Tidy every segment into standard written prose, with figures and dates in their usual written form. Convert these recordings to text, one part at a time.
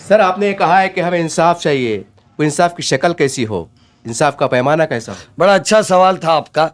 Sir आपने कहा है कि हमें इंसाफ चाहिए, वो इंसाफ की शक्ल कैसी हो, इंसाफ का पैमाना कैसा हो? बड़ा अच्छा सवाल था आपका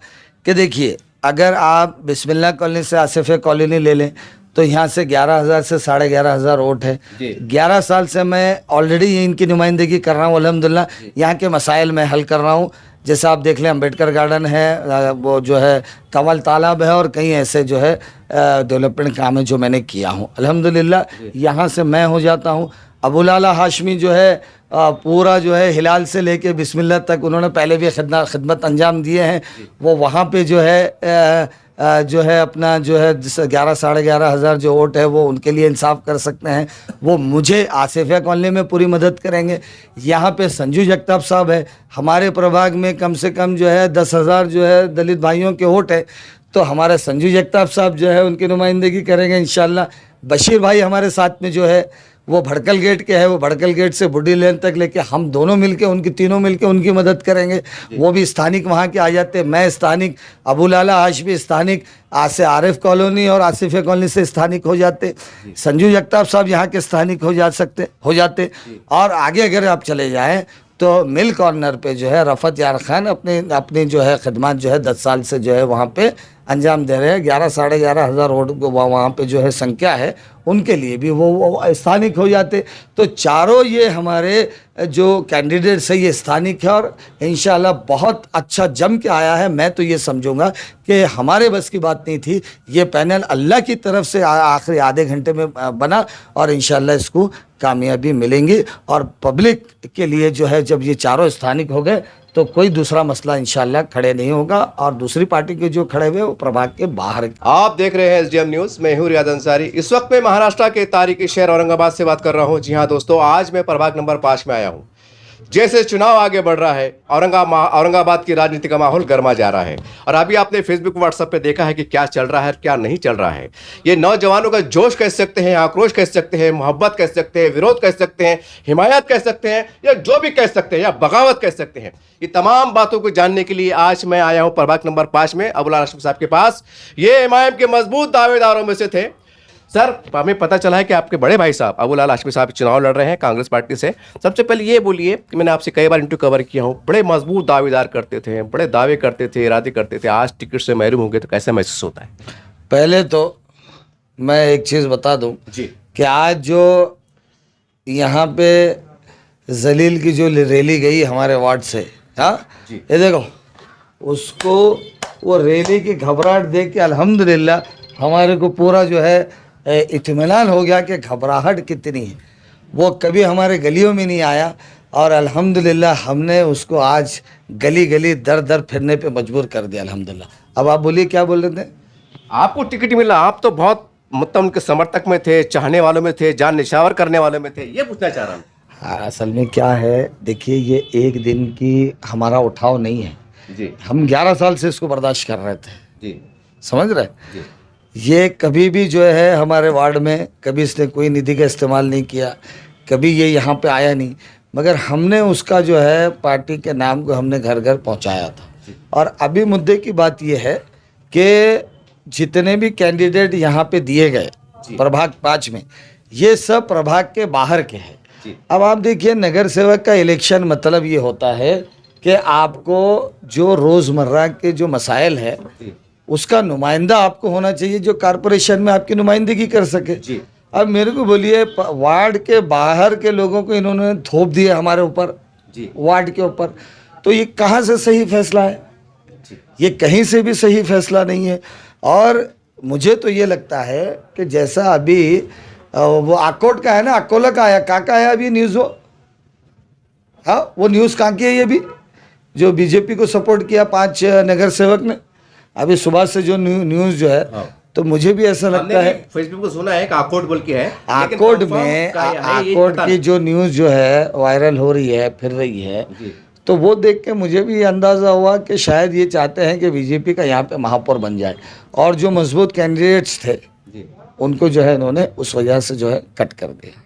कि देखिए, अगर आप बिस्मिल्लाह कॉलोनी से आसिफे कॉलोनी ले लें तो यहाँ से 11,000 से 11,500 वोट है। 11 साल से मैं ऑलरेडी इनकी नुमाइंदगी कर रहा हूँ। अल्हम्दुलिल्लाह यहाँ के मसाइल में हल कर रहा हूँ। जैसे आप देख लें, अम्बेडकर गार्डन है, वो जो है कंवल तालाब है, और कई ऐसे जो है डेवलपमेंट काम है जो मैंने किया हूँ। अल्हम्दुलिल्लाह यहाँ से मैं हो जाता हूँ। अबुलाला हाशमी जो है पूरा जो है हिलाल से लेके बिस्मिल्लाह तक उन्होंने पहले भी खिदमत अंजाम दिए हैं। वो वहाँ पे जो है अपना जो है 11,500 जो वोट है वो उनके लिए इंसाफ कर सकते हैं। वो मुझे आसिफिया कॉलोनी में पूरी मदद करेंगे। यहाँ पे संजू जगताप साहब है, हमारे प्रभाग में कम से कम जो है 10,000 जो है दलित भाइयों के वोट है, तो हमारे संजू जगताप साहब जो है उनकी नुमाइंदगी करेंगे इंशाल्लाह। बशीर भाई हमारे साथ में जो है वो भड़कल गेट के है, वो भड़कल गेट से बुढ़ी लेन तक लेके हम दोनों मिलके उनकी तीनों मिलके उनकी मदद करेंगे। वो भी स्थानिक वहाँ के आ जाते, मैं स्थानिक, अबुलाला हाशमी स्थानिक, आरिफ कॉलोनी और आसिफे कॉलोनी से स्थानिक हो जाते, संजू जगताप साहब यहाँ के स्थानिक हो जाते। और आगे अगर आप चले जाएँ तो मिल कॉर्नर पे जो है रफ़त यार खान अपनी जो है खिदमत जो है 10 साल से जो है वहाँ पे अंजाम दे रहे हैं। 11,500 वोट वहाँ पे जो है संख्या है, उनके लिए भी वो स्थानिक हो जाते। तो चारों ये हमारे जो कैंडिडेट्स है ये स्थानिक है, और इंशाल्लाह बहुत अच्छा जम के आया है। मैं तो ये समझूंगा कि हमारे बस की बात नहीं थी, ये पैनल अल्लाह की तरफ से आखिरी आधे घंटे में बना, और इंशाल्लाह इसको कामयाबी मिलेंगी। और पब्लिक के लिए जो है जब ये चारों स्थानिक हो गए तो कोई दूसरा मसला इंशाल्लाह खड़े नहीं होगा, और दूसरी पार्टी के जो खड़े हुए वो प्रभाग के बाहर। आप देख रहे हैं एसडीएम न्यूज, मैं हूं रियाद अंसारी। इस वक्त मैं महाराष्ट्र के तारीखी शहर औरंगाबाद से बात कर रहा हूं। जी हां दोस्तों, आज मैं प्रभाग नंबर 5 में आया हूं। जैसे चुनाव आगे बढ़ रहा है, औरंगाबाद की राजनीति का माहौल गर्मा जा रहा है, और अभी आपने फेसबुक व्हाट्सएप पे देखा है कि क्या चल रहा है क्या नहीं चल रहा है। ये नौजवानों का जोश कह सकते हैं, आक्रोश कह सकते हैं, मोहब्बत कह सकते हैं, विरोध कह सकते हैं, हिमायत कह सकते हैं, या जो भी कह सकते हैं, या बगावत कह सकते हैं। ये तमाम बातों को जानने के लिए आज मैं आया हूं प्रभाग नंबर 5 में अबुलाला हाशमी साहब के पास। ये एमआईएम के मजबूत दावेदारों में से थे। सर, हमें पता चला है कि आपके बड़े भाई साहब अबुलाला हाशमी साहब चुनाव लड़ रहे हैं कांग्रेस पार्टी से। सबसे पहले ये बोलिए कि मैंने आपसे कई बार इंटरव्यू कवर किया हूँ, बड़े मजबूत दावेदार करते थे, बड़े दावे करते थे, इरादे करते थे, आज टिकट से महरूम हो गए तो कैसा महसूस होता है? पहले तो मैं एक चीज़ बता दूं जी कि आज जो यहाँ पे जलील की जो रैली गई हमारे वार्ड से, हाँ, ये देखो उसको, वो रैली की घबराहट देख के अल्हम्दुलिल्लाह हमारे को पूरा जो है इत्मीनान हो गया कि घबराहट कितनी है। वो कभी हमारे गलियों में नहीं आया, और अल्हम्दुलिल्लाह हमने उसको आज गली गली दर दर फिरने पे मजबूर कर दिया अल्हम्दुलिल्लाह। अब आप बोलिए क्या बोल रहे थे? आपको टिकट मिला, आप तो बहुत मतलब उनके समर्थक में थे, चाहने वालों में थे, जान निछावर करने वालों में थे, ये पूछना चाह रहा हूँ। हाँ, असल में क्या है, देखिए ये एक दिन की हमारा उठाव नहीं है जी। हम 11 साल से इसको बर्दाश्त कर रहे थे जी, समझ रहे? जी। ये कभी भी जो है हमारे वार्ड में कभी इसने कोई निधि का इस्तेमाल नहीं किया, कभी ये यहाँ पे आया नहीं, मगर हमने उसका जो है पार्टी के नाम को हमने घर घर पहुँचाया था। और अभी मुद्दे की बात ये है कि जितने भी कैंडिडेट यहाँ पे दिए गए प्रभाग 5 में, ये सब प्रभाग के बाहर के हैं। अब आप देखिए, नगर सेवक का इलेक्शन मतलब ये होता है कि आपको जो रोज़मर्रा के जो मसाइल है उसका नुमाइंदा आपको होना चाहिए, जो कारपोरेशन में आपकी नुमाइंदगी कर सके। अब मेरे को बोलिए, वार्ड के बाहर के लोगों को इन्होंने थोप दिया हमारे ऊपर, वार्ड के ऊपर, तो ये कहाँ से सही फैसला है? ये कहीं से भी सही फैसला नहीं है। और मुझे तो ये लगता है कि जैसा अभी वो आकोट का है ना, अकोला का आया, कहाँ है अभी न्यूज़? वो हाँ, वो न्यूज़ कहाँ की है? ये भी जो बीजेपी को सपोर्ट किया 5 नगर सेवक ने, अभी सुबह से जो न्यूज़ जो है, तो मुझे भी ऐसा लगता है, फेसबुक को सुना है कि आकोट बोल के है, आकोट में आकोट की जो न्यूज़ जो है वायरल हो रही है, फिर रही है, तो वो देख के मुझे भी अंदाज़ा हुआ कि शायद ये चाहते हैं कि बीजेपी का यहाँ पे महापौर बन जाए, और जो मजबूत कैंडिडेट्स थे उनको जो है इन्होंने उस वजह से जो है कट कर दिया।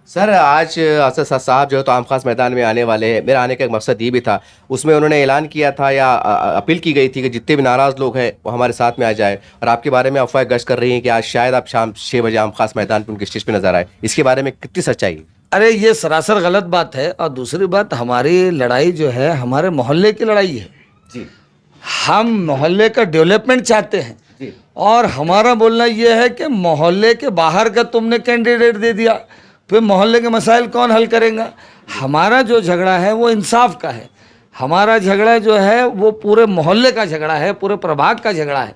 सर आज असद साहब जो है तो आम खास मैदान में आने वाले हैं। मेरा आने का एक मकसद ये भी था, उसमें उन्होंने ऐलान किया था या अपील की गई थी कि जितने भी नाराज़ लोग हैं वो हमारे साथ में आ जाए, और आपके बारे में अफवाहें गश्त कर रही हैं कि आज शायद आप शाम 6 बजे आम खास मैदान पर उनके स्टेज पे नजर आए। इसके बारे में कितनी सच्चाई है? अरे ये सरासर गलत बात है। और दूसरी बात, हमारी लड़ाई जो है हमारे मोहल्ले की लड़ाई है जी हम मोहल्ले का डेवलपमेंट चाहते हैं। जी और हमारा बोलना यह है कि मोहल्ले के बाहर का तुमने कैंडिडेट दे दिया, फिर मोहल्ले के मसाइल कौन हल करेगा? हमारा जो झगड़ा है वो इंसाफ का है। हमारा झगड़ा जो है वो पूरे मोहल्ले का झगड़ा है, पूरे प्रभाग का झगड़ा है।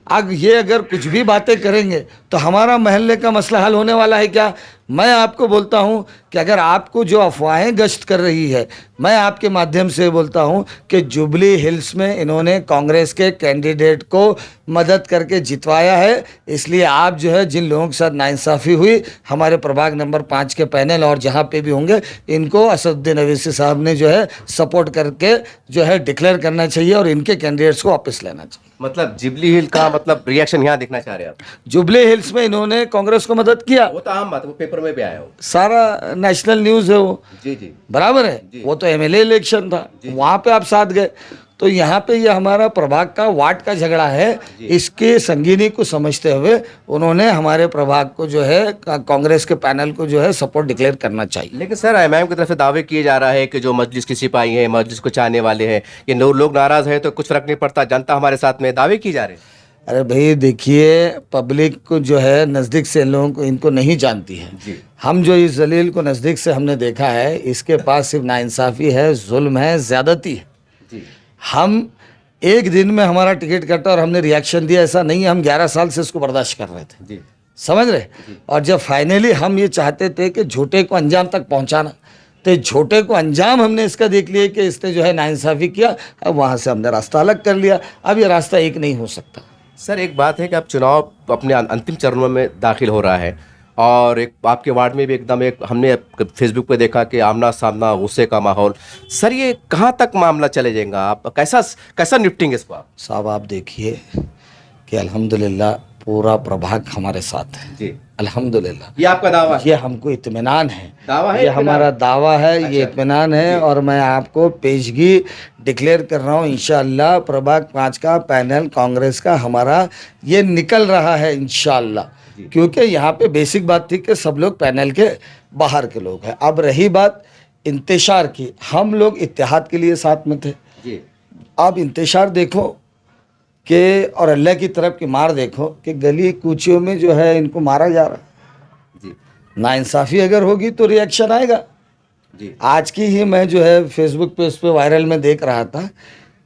अब ये अगर कुछ भी बातें करेंगे तो हमारा मोहल्ले का मसला हल होने वाला है क्या? मैं आपको बोलता हूं कि अगर आपको जो अफवाहें गश्त कर रही है, मैं आपके माध्यम से बोलता हूं कि जुबली हिल्स में इन्होंने कांग्रेस के कैंडिडेट को मदद करके जितवाया है। इसलिए आप जो है जिन लोगों के साथ नाइंसाफ़ी हुई, हमारे प्रभाग नंबर 5 के पैनल और जहां पे भी होंगे, इनको असदुद्दीन अवैसी साहब ने जो है सपोर्ट करके जो है डिक्लेयर करना चाहिए और इनके कैंडिडेट्स को वापस लेना चाहिए। मतलब जुबली हिल का मतलब रिएक्शन यहाँ दिखना चाह रहे हैं आप? जुबली हिल्स में इन्होंने कांग्रेस को मदद किया, वो तो आम बात है, वो पेपर में भी आया हो। सारा नेशनल न्यूज़ है वो। जी जी बराबर है। वो तो एमएलए इलेक्शन था, वहाँ पे आप साथ गए। तो यहाँ पे ये हमारा प्रभाग का वार्ड का झगड़ा है। इसके संगीनी को समझते हुए उन्होंने हमारे प्रभाग को जो है कांग्रेस के पैनल को जो है सपोर्ट डिक्लेयर करना चाहिए। लेकिन सर एमआईएम की तरफ से दावे किए जा रहा है कि जो मजलिस की सिपाही हैं, मजलिस को चाहने वाले हैं, ये लोग नाराज हैं तो कुछ फर्क नहीं पड़ता, जनता हमारे साथ में, दावे किए जा रहे हैं। अरे भाई देखिए, पब्लिक को जो है नज़दीक से लोगों को इनको नहीं जानती है। हम जो इस जलील को नज़दीक से हमने देखा है, इसके पास सिर्फ नाइंसाफ़ी है, जुल्म है, ज़्यादती है। हम एक दिन में हमारा टिकट कटा और हमने रिएक्शन दिया, ऐसा नहीं है। हम 11 साल से इसको बर्दाश्त कर रहे थे, समझ रहे। और जब फाइनली हम ये चाहते थे कि झूठे को अंजाम तक पहुंचाना, तो झूठे को अंजाम हमने इसका देख लिया कि इसने जो है नाइंसाफ़ी किया। अब वहाँ से हमने रास्ता अलग कर लिया। अब ये रास्ता एक नहीं हो सकता। सर एक बात है कि अब चुनाव अपने अंतिम चरणों में दाखिल हो रहा है, और एक आपके वार्ड में भी एकदम एक हमने फेसबुक पे देखा कि आमना सामना गुस्से का माहौल। सर ये कहाँ तक मामला चले जाएगा? आप कैसा निपटेंगे इसको आप? साहब आप देखिए कि अल्हम्दुलिल्लाह पूरा प्रभाग हमारे साथ है जी, अल्हम्दुलिल्लाह। ये आपका दावा है? ये हमको इत्मीनान है, दावा है, ये हमारा दावा है। ये अच्छा। इत्मीनान है। और मैं आपको पेशगी डिक्लेयर कर रहा हूँ, इंशाअल्लाह प्रभाग 5 का पैनल कांग्रेस का हमारा ये निकल रहा है इंशाअल्लाह। क्योंकि यहाँ पे बेसिक बात थी कि सब लोग पैनल के बाहर के लोग हैं। अब रही बात इंतशार की, हम लोग इत्तेहाद के लिए साथ में थे। अब इंतशार देखो कि और अल्लाह की तरफ की मार देखो कि गली कूचियों में जो है इनको मारा जा रहा है। नाइंसाफ़ी अगर होगी तो रिएक्शन आएगा। आज की ही मैं जो है फेसबुक पे उस पर वायरल में देख रहा था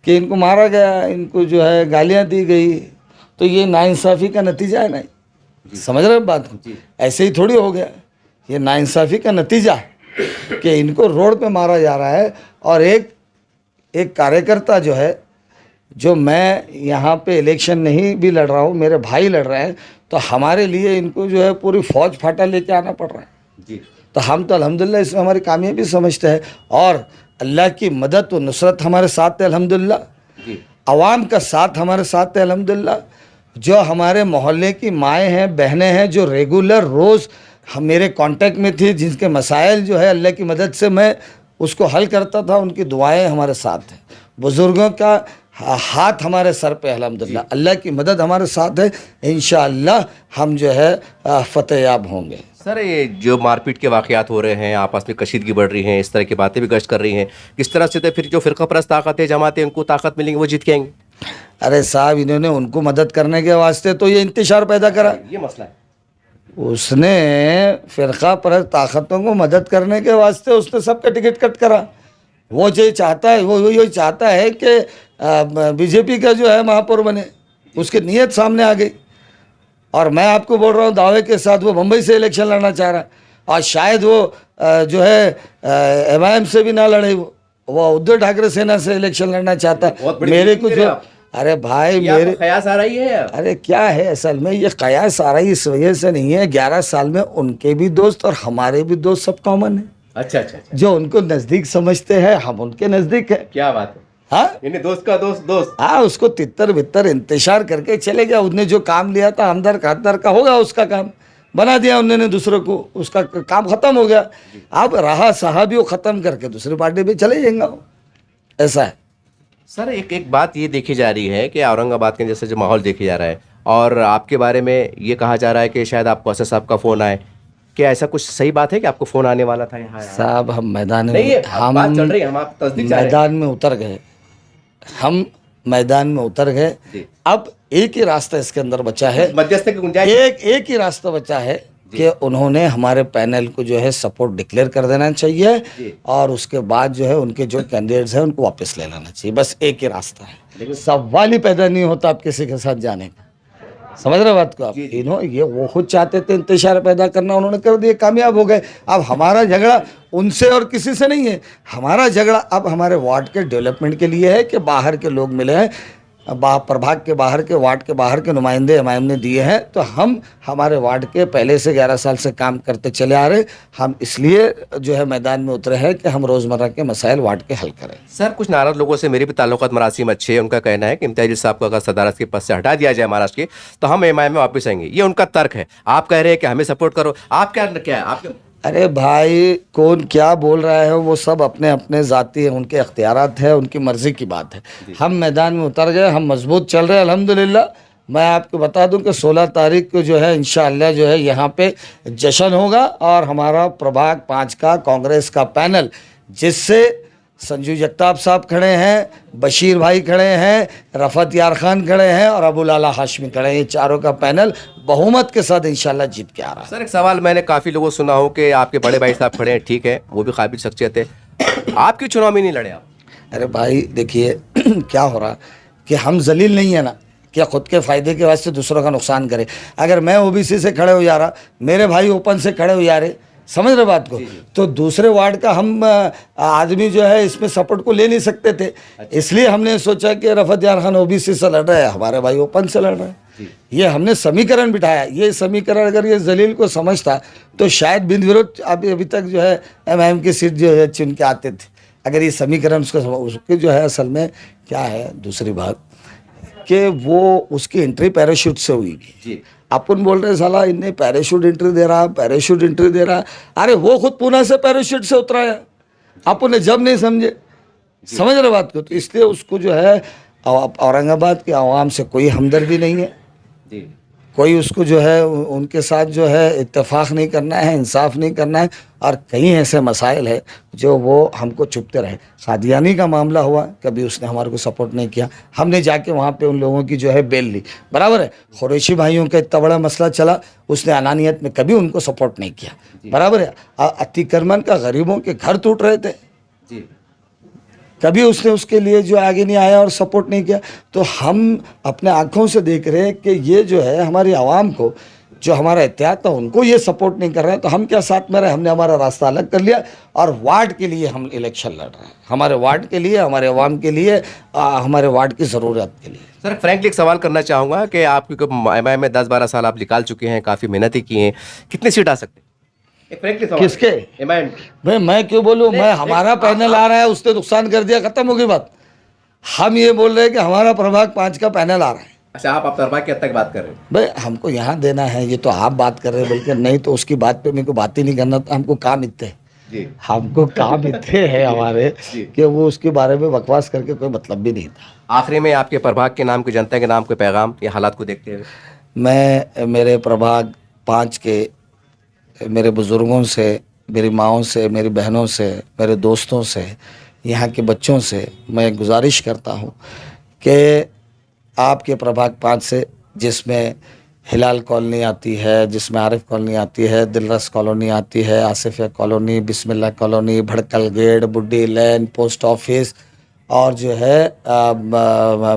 कि इनको मारा गया, इनको जो है गालियाँ दी गई। तो ये नाइंसाफ़ी का नतीजा है। नहीं समझ रहे बात को? ऐसे ही थोड़ी हो गया, ये नाइंसाफ़ी का नतीजा है कि इनको रोड पे मारा जा रहा है। और एक कार्यकर्ता जो है, जो मैं यहाँ पे इलेक्शन नहीं भी लड़ रहा हूँ, मेरे भाई लड़ रहे हैं, तो हमारे लिए इनको जो है पूरी फौज फाटा लेके आना पड़ रहा है। तो हम तो अल्हम्दुलिल्लाह इसमें हमारी कामयाबी समझते हैं। और अल्लाह की मदद व नुसरत हमारे साथ है अल्हम्दुलिल्लाह। अवाम का साथ हमारे साथ है अल्हम्दुलिल्लाह। जो हमारे मोहल्ले की माएँ हैं, बहनें हैं, जो रेगुलर रोज़ हम मेरे कांटेक्ट में थी, जिनके मसाइल जो है अल्लाह की मदद से मैं उसको हल करता था, उनकी दुआएं हमारे साथ हैं। बुज़ुर्गों का हाथ हमारे सर पे अल्हम्दुलिल्लाह, अल्लाह की मदद हमारे साथ है। इंशाअल्लाह हम जो है फतेहयाब होंगे। सर ये जो मारपीट के वाक़यात हो रहे हैं, आपस में कशीदगी बढ़ रही हैं, इस तरह की बातें भी गश्त कर रही हैं, किस तरह से तो फिर जो फ़िरक़ा परस्त ताकत है, जमातें, उनको ताकत मिलेंगी, वो जीत के आएंगे? अरे साहब, इन्होंने उनको मदद करने के वास्ते तो ये इंतशार पैदा करा। ये मसला है। उसने फ़िरक़ा परस्त ताकतों को मदद करने के वास्ते उसने सबका टिकट कट करा। वो जो चाहता है, वो ये चाहता है कि बीजेपी का जो है महापौर बने। उसकी नीयत सामने आ गई। और मैं आपको बोल रहा हूँ दावे के साथ, वो मुंबई से इलेक्शन लड़ना चाह रहा है। और शायद वो जो है एमआईएम से भी ना लड़े, वो उद्धव ठाकरे सेना से इलेक्शन लड़ना चाहता है। मेरे को जो, अरे भाई मेरे कयास आ रही है। अरे क्या है असल में, ये कयास आ रही इस वजह से नहीं है, 11 साल में उनके भी दोस्त और हमारे भी दोस्त सब कॉमन है। अच्छा अच्छा अच्छा। जो उनको नज़दीक समझते हैं, हम उनके नज़दीक है। क्या बात है। हाँ, यानी दोस्त का दोस्त। हाँ, उसको तितर बितर इंतशार करके चले गया। उसने जो काम लिया था हमदर खातर का, होगा उसका काम। बना दिया उन्होंने दूसरे को, उसका काम खत्म हो गया। अब रहा साहब वो ख़त्म करके दूसरी पार्टी में चले जाएंगे वो। ऐसा है सर। एक बात ये देखी जा रही है कि औरंगाबाद के जैसे जो माहौल देखा जा रहा है, और आपके बारे में ये कहा जा रहा है कि शायद आपको असद साहब का फ़ोन आए, क्या ऐसा कुछ सही बात है कि आपको फ़ोन आने वाला था यहाँ? साहब हम मैदान नहीं, ये में बात चल रही है, हम आप तस्दीक चाह रहे हैं। मैदान में उतर गए, हम मैदान में उतर गए। जी। अब एक ही रास्ता इसके अंदर बचा है, मध्यस्थ की गुंजाइश। एक ही रास्ता बचा है कि उन्होंने हमारे पैनल को जो है सपोर्ट डिक्लेयर कर देना चाहिए जी। और उसके बाद जो है उनके जो कैंडिडेट्स हैं उनको वापस ले लेना चाहिए। बस एक ही रास्ता है, सवाल ही पैदा नहीं होता आप किसी के साथ जाने का। समझ रहे बात को आप? इन्होंने ये वो खुद चाहते थे इंतशार पैदा करना, उन्होंने कर दिया, कामयाब हो गए। अब हमारा झगड़ा उनसे और किसी से नहीं है, हमारा झगड़ा अब हमारे वार्ड के डेवलपमेंट के लिए है कि बाहर के लोग मिले हैं, प्रभाग के बाहर के वार्ड के बाहर के नुमाइंदे एमआईएम ने दिए हैं, तो हम हमारे वार्ड के पहले से 11 साल से काम करते चले आ रहे, हम इसलिए जो है मैदान में उतरे हैं कि हम रोज़मर्रा के मसाइल वार्ड के हल करें। सर, कुछ नाराज लोगों से मेरे भी ताल्लुकात मरासिम अच्छे हैं। उनका कहना है कि इम्तियाज साहब को अगर सदारत के पद से हटा दिया जाए महाराष्ट्र के, तो हम एमआईएम में वापस आएंगे, ये उनका तर्क है। आप कह रहे हैं कि हमें सपोर्ट करो, आप क्या है आप? अरे भाई, कौन क्या बोल रहा है वो सब अपने अपने ज़ाती है, उनके अख्तियारात है, उनकी मर्ज़ी की बात है। हम मैदान में उतर गए, हम मजबूत चल रहे हैं अल्हम्दुलिल्लाह। मैं आपको बता दूं कि 16 तारीख को जो है इंशाअल्लाह जो है यहाँ पे जश्न होगा, और हमारा प्रभाग 5 का कांग्रेस का पैनल, जिससे संजू जगताप साहब खड़े हैं, बशीर भाई खड़े हैं, रफ़त यार खान खड़े हैं और अबुल आला हाशमी खड़े हैं, ये चारों का पैनल बहुमत के साथ इंशाल्लाह जीत के आ रहा है। सर, एक सवाल मैंने काफ़ी लोगों सुना हो कि आपके बड़े भाई साहब खड़े हैं, ठीक है, वो भी काबिल शख्सियत है, आप क्यों चुनाव में नहीं लड़े आप? अरे भाई देखिए क्या हो रहा कि हम जलील नहीं है ना, क्या खुद के फ़ायदे के वास्ते दूसरों का नुकसान करे। अगर मैं ओबीसी से खड़े हो जा रहा, मेरे भाई ओपन से खड़े हो जा रहे, समझ रहे बात को, तो दूसरे वार्ड का हम आदमी जो है इसमें सपोर्ट को ले नहीं सकते थे। इसलिए हमने सोचा कि रफ़त यार खान ओबीसी से लड़ रहे हैं, हमारे भाई ओपन से लड़ रहे हैं, ये हमने समीकरण बिठाया। ये समीकरण अगर ये जलील को समझता तो शायद बिन विरोध अभी तक जो है एमआईएम की सीट जो है चुन के आते थे। अगर ये समीकरण उसके जो है असल में क्या है, दूसरी बात कि वो उसकी एंट्री पैराशूट से हुई थी। अपन बोल रहे साला इन्हें पैराशूट एंट्री दे रहा, पैराशूट एंट्री दे रहा, अरे वो खुद पुणे से पैराशूट से उतरा है, अपन ने जब नहीं समझे। समझ रहे बात को? तो इसलिए उसको जो है औरंगाबाद के आवाम से कोई हमदर्दी नहीं है, कोई उसको जो है उनके साथ जो है इत्तेफाक नहीं करना है, इंसाफ नहीं करना है। और कई ऐसे मसाइल है जो वो हमको चुपते रहे। कादियानी का मामला हुआ, कभी उसने हमारे को सपोर्ट नहीं किया, हमने जाके वहाँ पे उन लोगों की जो है बेल ली, बराबर है। कुरैशी भाइयों का इतना बड़ा मसला चला, उसने अनानियत में कभी उनको सपोर्ट नहीं किया, बराबर है। अतिक्रमण का गरीबों के घर टूट रहे थे, कभी उसने उसके लिए जो आगे नहीं आया और सपोर्ट नहीं किया। तो हम अपने आँखों से देख रहे हैं कि ये जो है हमारी आवाम को, जो हमारा एहतियात था, उनको ये सपोर्ट नहीं कर रहे हैं। तो हम क्या साथ में रहे, हमने हमारा रास्ता अलग कर लिया और वार्ड के लिए हम इलेक्शन लड़ रहे हैं, हमारे वार्ड के लिए, हमारे आवाम के लिए, हमारे वार्ड की ज़रूरत के लिए। सर, फ्रैंकली एक सवाल करना चाहूँगा कि आप क्योंकि एमआईएम में 10-12 साल आप निकाल चुके हैं, काफ़ी मेहनत की हैं, कितनी सीट आ सकते हैं? किसके? एमआईएम। भाई मैं क्यों बोलूँ, मैं हमारा पैनल आ रहा है, उसने नुकसान कर दिया, खत्म हो गई बात। हम ये बोल रहे हैं कि हमारा प्रभाग 5 का पैनल आ रहा है। अच्छा, आप प्रभाग की हद तक बात कर रहे हैं? भाई हमको यहाँ देना है, ये तो आप बात कर रहे हैं, बल्कि नहीं तो उसकी बात पे मेरे को बात ही नहीं करना। तो हमको काम इतने हमको काम इतने है हमारे कि वो उसके बारे में बकवास करके कोई मतलब भी नहीं था। आखिरी में आपके प्रभाग के नाम, के जनता के नाम, के पैगाम, ये हालात को देखते हुए। मैं मेरे प्रभाग 5 के मेरे बुज़ुर्गों से, मेरी माँओं से, मेरी बहनों से, मेरे दोस्तों से, यहाँ के बच्चों से मैं गुजारिश करता हूँ कि आपके प्रभाग 5 से, जिसमें हिलाल कॉलोनी आती है, जिसमें आरिफ कॉलोनी आती है, दिलरस कॉलोनी आती है, आसिफिया कॉलोनी, बिस्मिल्लाह कॉलोनी, भड़कल गेट, बुड्डी लैन, पोस्ट ऑफिस और जो है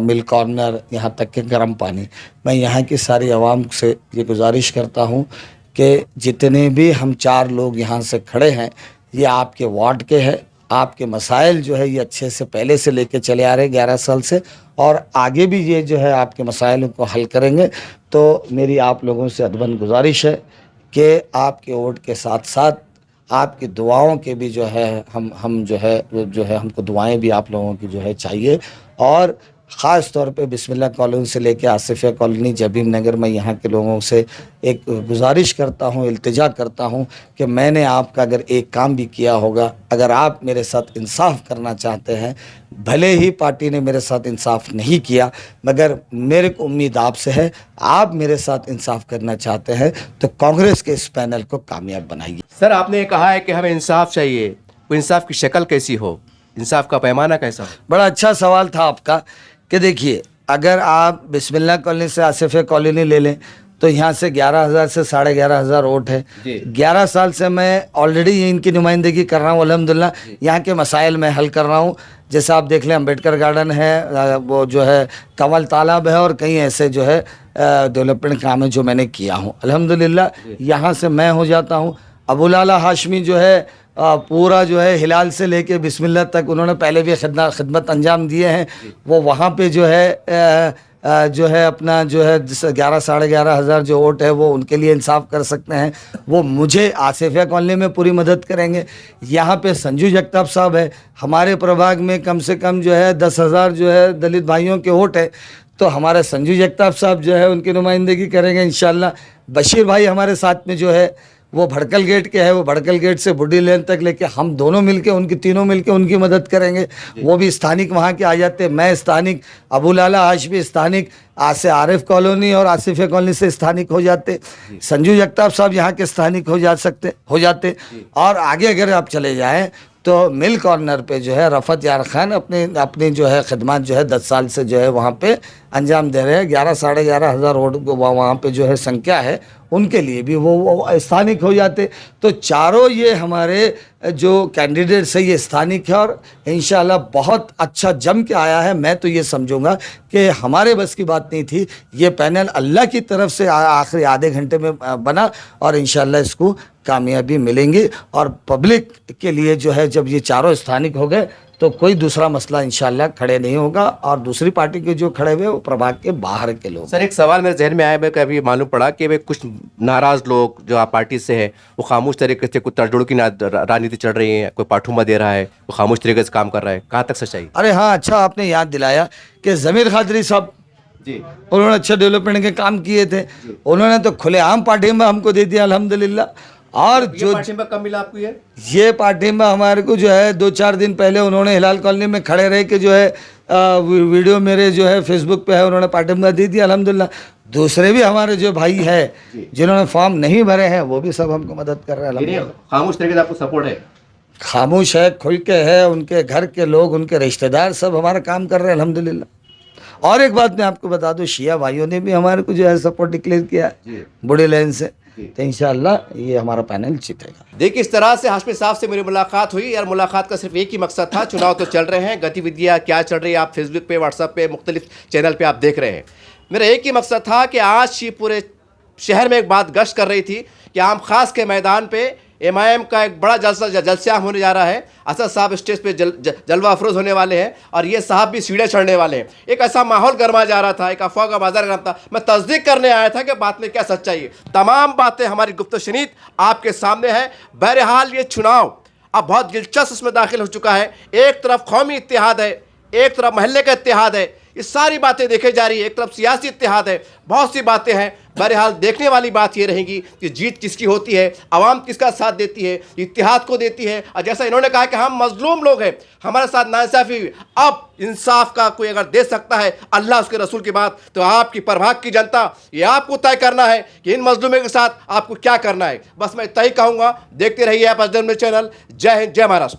मिल कॉर्नर, यहाँ तक के गर्म पानी, मैं यहाँ की सारी आवाम से ये गुजारिश करता हूँ कि जितने भी हम 4 लोग यहाँ से खड़े हैं, ये आपके वार्ड के हैं। आपके मसाइल जो है ये अच्छे से पहले से लेके चले आ रहे हैं 11 साल से, और आगे भी ये जो है आपके मसाइलों को हल करेंगे। तो मेरी आप लोगों से अदबन गुजारिश है कि आपके वोट के साथ साथ आपकी दुआओं के भी जो है हम जो है हमको दुआएं भी आप लोगों की जो है चाहिए। और ख़ास तौर पे बिस्मिल्लाह कॉलोनी से लेके आसिफिया कॉलोनी जबीम नगर में यहाँ के लोगों से एक गुजारिश करता हूँ, इल्तिजा करता हूँ कि मैंने आपका अगर एक काम भी किया होगा, अगर आप मेरे साथ इंसाफ करना चाहते हैं, भले ही पार्टी ने मेरे साथ इंसाफ नहीं किया, मगर मेरे को उम्मीद आपसे है, आप मेरे साथ इंसाफ करना चाहते हैं तो कांग्रेस के इस पैनल को कामयाब बनाइए। सर आपने कहा है कि हमें इंसाफ चाहिए, वो इंसाफ की शक्ल कैसी हो, इंसाफ का पैमाना कैसा हो? बड़ा अच्छा सवाल था आपका कि देखिए, अगर आप बिस्मिल्लाह कॉलोनी से आसिफिया कॉलोनी ले लें तो यहाँ से 11,000 से 11,500 वोट है। 11 साल से मैं ऑलरेडी इनकी नुमाइंदगी कर रहा हूँ, अल्हम्दुलिल्लाह यहाँ के मसाइल में हल कर रहा हूँ। जैसे आप देख लें, अम्बेडकर गार्डन है, वो जो है कंवल तालाब है, और कई ऐसे जो है डेवलपमेंट काम है जो मैंने किया हूँ अल्हम्दुलिल्लाह। यहाँ से मैं हो जाता हूँ। अबुल आला हाशमी जो है पूरा जो है हिलाल से लेके बिस्मिल्लाह तक उन्होंने पहले भी खिदमत अंजाम दिए हैं। वो वहाँ पे जो है अपना जो है 11 साढ़े 11,000 जो वोट है वो उनके लिए इंसाफ कर सकते हैं। वो मुझे आसिफिया कॉलोनी में पूरी मदद करेंगे। यहाँ पे संजू जगताप साहब है, हमारे प्रभाग में कम से कम जो है 10,000 जो है दलित भाइयों के वोट है, तो हमारे संजू जगताप साहब जो है उनकी नुमाइंदगी करेंगे इंशाल्लाह। बशीर भाई हमारे साथ में जो है वो भड़कल गेट के है, वो भड़कल गेट से बुढ़ी लेन तक लेके हम दोनों मिलके उनकी तीनों मिलके उनकी मदद करेंगे। वो भी स्थानिक वहाँ के आ जाते, मैं स्थानिक, अबुल आला हाशमी स्थानिक, आरिफ कॉलोनी और आसिफिया कॉलोनी से स्थानिक हो जाते, संजू जगताप साहब यहाँ के स्थानिक हो जाते। और आगे अगर आप चले जाएँ तो मिल कॉर्नर पे जो है रफ़त यार खान अपनी जो है खिदमत जो है 10 साल से जो है वहाँ पे अंजाम दे रहे हैं। 11 साढ़े 11,000 वोट वहाँ पे जो है संख्या है, उनके लिए भी वो स्थानिक हो जाते। तो चारों ये हमारे जो कैंडिडेट्स है ये स्थानिक है, और इंशाल्लाह बहुत अच्छा जम के आया है। मैं तो ये समझूंगा कि हमारे बस की बात नहीं थी, ये पैनल अल्लाह की तरफ से आखिरी आधे घंटे में बना, और इंशाल्लाह इसको कामयाबी मिलेंगी। और पब्लिक के लिए जो है जब ये चारों स्थानिक हो गए तो कोई दूसरा मसला इंशाल्लाह खड़े नहीं होगा, और दूसरी पार्टी के जो खड़े हुए वो प्रभाग के बाहर के लोग। सर एक सवाल मेरे जहन में आया, मैं कभी मालूम पड़ा कि वे कुछ नाराज लोग जो आप पार्टी से हैं वो खामोश तरीके से कुछ तड़जोड़ की राजनीति चल रही है, कोई पाठुमा दे रहा है, कोई खामोश तरीके से काम कर रहा है, कहाँ तक सच्चाई? अरे हाँ, अच्छा आपने याद दिलाया कि ज़मीर खादरी साहब जी, उन्होंने अच्छे डेवलपमेंट के काम किए थे, उन्होंने तो खुलेआम पार्टी में हमको दे दिया अल्हम्दुलिल्लाह। और जो पार्टी में कब मिला आपको ये पार्टी में हमारे को जो है 2-4 दिन पहले उन्होंने हिलाल कॉलोनी में खड़े रह के जो है वीडियो मेरे जो है फेसबुक पे है, उन्होंने पार्टी में दे दिया अल्हम्दुलिल्लाह। दूसरे भी हमारे जो भाई है जिन्होंने फॉर्म नहीं भरे हैं वो भी सब हमको मदद कर रहे हैं अल्हम्दुलिल्लाह। खामोश तरीके से आपको सपोर्ट है? खामोश है, खुल के है, उनके घर के लोग, उनके रिश्तेदार सब हमारा काम कर रहे हैं अल्हम्दुलिल्लाह। और एक बात मैं आपको बता दूं, शिया भाइयों ने भी हमारे को जो है सपोर्ट डिक्लेयर किया है बूढ़ी लाइन से, तो इंशाअल्लाह ये हमारा पैनल जीतेगा। देखिए इस तरह से हाशमी साहब से मेरी मुलाकात हुई, और मुलाकात का सिर्फ एक ही मकसद था, चुनाव तो चल रहे हैं, गतिविधियाँ क्या चल रही है आप फेसबुक पे, व्हाट्सएप पे, मुख्तलिफ चैनल पे आप देख रहे हैं। मेरा एक ही मकसद था कि आज ही पूरे शहर में एक बात गश्त कर रही थी कि आम खास के मैदान पे एमआईएम का एक बड़ा जलसा होने जा रहा है। असद साहब स्टेज पे जलवा अफरोज़ होने वाले हैं, और ये साहब भी सीढ़े चढ़ने वाले हैं। एक ऐसा माहौल गर्मा जा रहा था, एक अफवाह का बाजार गर्म था। मैं तस्दीक करने आया था कि बात में क्या सच्चाई है। तमाम बातें हमारी गुफ्तशनीद आपके सामने है। बहरहाल ये चुनाव अब बहुत दिलचस्प इसमें दाखिल हो चुका है। एक तरफ कौमी इत्तेहाद है, एक तरफ महल्ले का इत्तेहाद है, ये सारी बातें देखी जा रही है। एक तरफ सियासी इत्तेहाद है, बहुत सी बातें हैं। बहरहाल देखने वाली बात ये रहेगी कि जीत किसकी होती है, आवाम किसका साथ देती है, इत्तेहाद को देती है। और जैसा इन्होंने कहा कि हम मजलूम लोग हैं, हमारे साथ नाइंसाफ़ी हुई, अब इंसाफ का कोई अगर दे सकता है अल्लाह उसके रसूल की बात, तो आपकी प्रभाग की जनता, ये आपको तय करना है कि इन मजलूमों के साथ आपको क्या करना है। बस मैं इतना ही कहूँगा। देखते रहिए आप अजदर चैनल। जय हिंद, जय महाराष्ट्र।